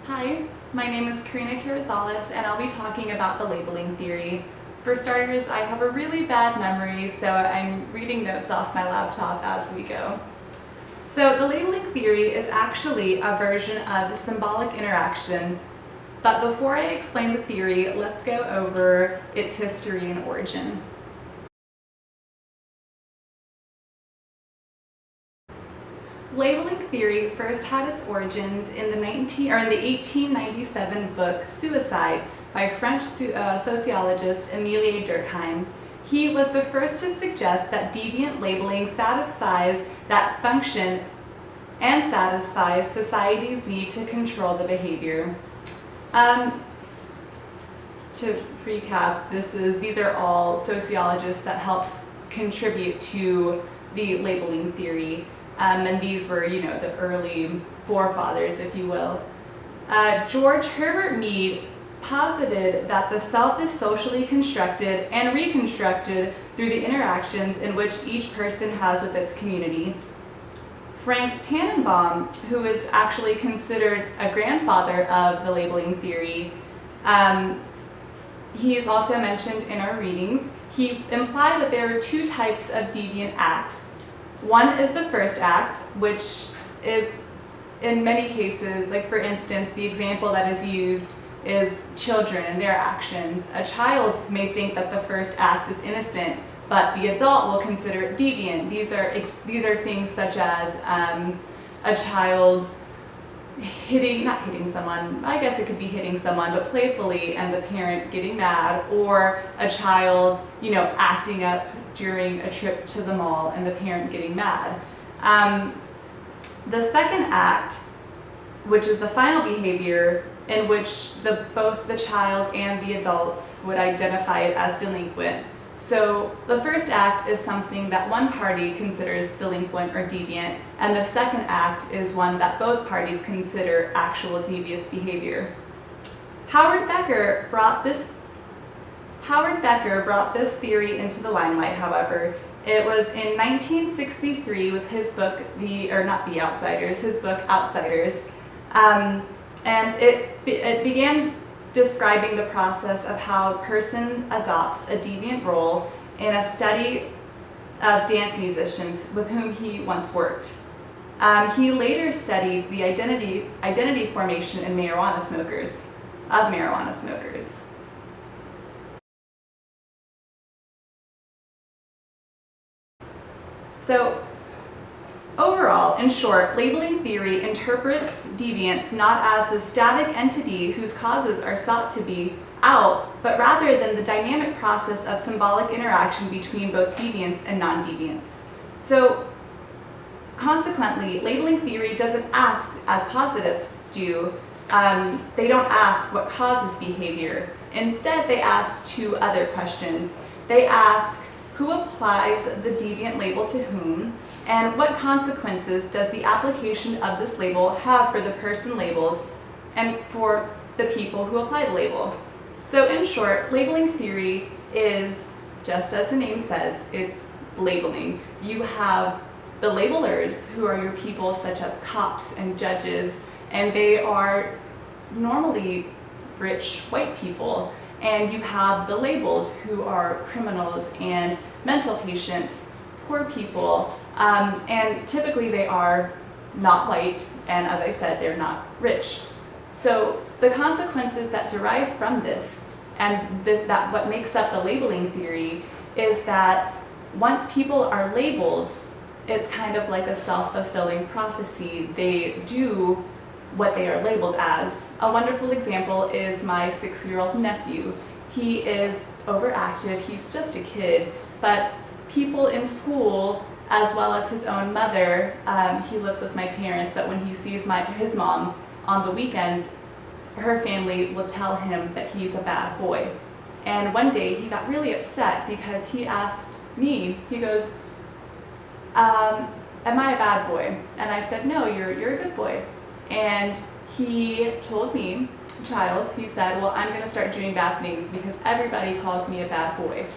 Hi, my name is Karina Carrizales and I'll be talking about the labeling theory. For starters, I have a really bad memory, so I'm reading notes off my laptop as we go. So the labeling theory is actually a version of symbolic interaction, but before I explain the theory, let's go over its history and origin. Labeling theory first had its origins in the 1897 book Suicide by French sociologist Émile Durkheim. He was the first to suggest that deviant labeling satisfies that function and satisfies society's need to control the behavior. To recap, these are all sociologists that help contribute to the labeling theory. And these were, the early forefathers, if you will. George Herbert Mead posited that the self is socially constructed and reconstructed through the interactions in which each person has with its community. Frank Tannenbaum, who is actually considered a grandfather of the labeling theory, he is also mentioned in our readings. He implied that there are two types of deviant acts. One is the first act, which is in many cases, like for instance, the example that is used is children and their actions. A child may think that the first act is innocent, but the adult will consider it deviant. These are things such as a child not hitting someone, I guess it could be hitting someone, but playfully, and the parent getting mad, or a child, acting up during a trip to the mall and the parent getting mad. The second act, which is the final behavior in which both the child and the adults would identify it as delinquent. So the first act is something that one party considers delinquent or deviant, and the second act is one that both parties consider actual devious behavior. Howard Becker brought this theory into the limelight, however. It was in 1963 with his book, his book Outsiders. And it began describing the process of how a person adopts a deviant role in a study of dance musicians with whom he once worked. He later studied the identity formation in marijuana smokers. So, overall, in short, labeling theory interprets deviance not as the static entity whose causes are sought to be out, but rather than the dynamic process of symbolic interaction between both deviance and non-deviance. So, consequently, labeling theory doesn't ask, as positives do, they don't ask what causes behavior. Instead, they ask two other questions. They ask, who applies the deviant label to whom, and what consequences does the application of this label have for the person labeled and for the people who apply the label? So in short, labeling theory is, just as the name says, it's labeling. You have the labelers, who are your people such as cops and judges, and they are normally rich white people. And you have the labeled, who are criminals and mental patients, poor people, and typically they are not white, and as I said, they're not rich. So the consequences that derive from this, and that what makes up the labeling theory, is that once people are labeled, it's kind of like a self-fulfilling prophecy. They do what they are labeled as. A wonderful example is my 6-year-old nephew. He is overactive, he's just a kid, but people in school, as well as his own mother, he lives with my parents, but when he sees his mom on the weekends, her family will tell him that he's a bad boy. And one day he got really upset because he asked me, he goes, am I a bad boy? And I said, no, you're a good boy. And he told me, child, he said, well, I'm going to start doing bad things because everybody calls me a bad boy.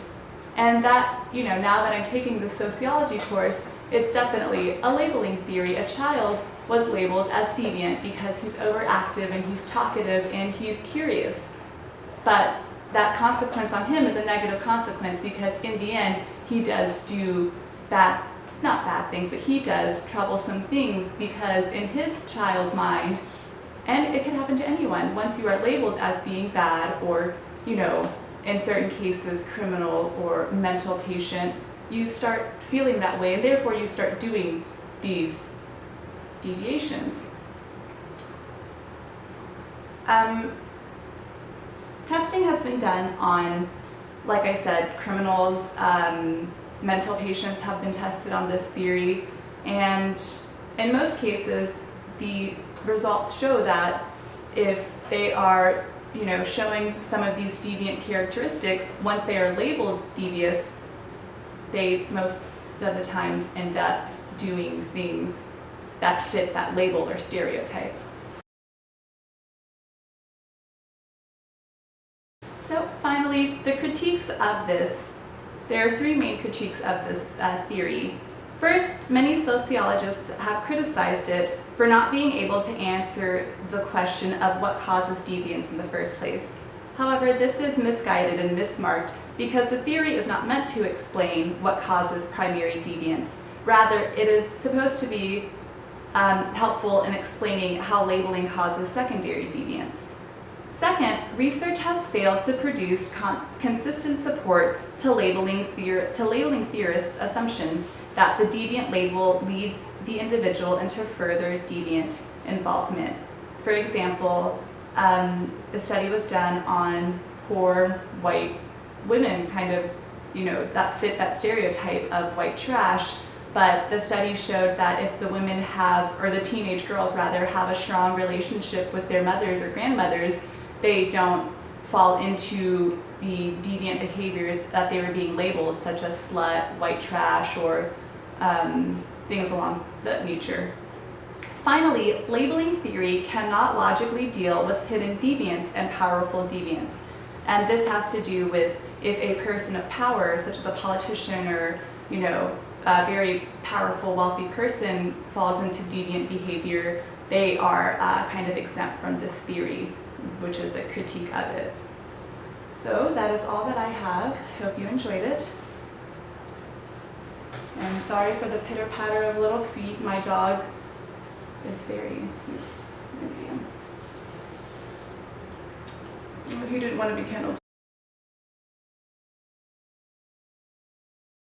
And that, now that I'm taking this sociology course, It's definitely a labeling theory. A child was labeled as deviant because he's overactive and he's talkative and he's curious. But that consequence on him is a negative consequence because in the end, he does do not bad things, but he does troublesome things because in his child mind, and it can happen to anyone, once you are labeled as being bad or, in certain cases, criminal or mental patient, you start feeling that way and therefore you start doing these deviations. Testing has been done on, like I said, criminals, mental patients have been tested on this theory, and in most cases, the results show that if they are, showing some of these deviant characteristics, once they are labeled devious, they most of the time end up doing things that fit that label or stereotype. So finally, the critiques of this. There are three main critiques of this theory. First, many sociologists have criticized it for not being able to answer the question of what causes deviance in the first place. However, this is misguided and mismarked because the theory is not meant to explain what causes primary deviance. Rather, it is supposed to be helpful in explaining how labeling causes secondary deviance. Second, research has failed to produce consistent support to labeling theorists' assumption that the deviant label leads the individual into further deviant involvement. For example, the study was done on poor white women, that fit that stereotype of white trash, but the study showed that if the women or the teenage girls rather, have a strong relationship with their mothers or grandmothers, they don't fall into the deviant behaviors that they were being labeled, such as slut, white trash, or things along that nature. Finally, labeling theory cannot logically deal with hidden deviance and powerful deviance. And this has to do with if a person of power, such as a politician or, a very powerful, wealthy person falls into deviant behavior, they are kind of exempt from this theory, which is a critique of it. So that is all that I have. I hope you enjoyed it. And sorry for the pitter-patter of little feet. My dog is he didn't want to be kennelled.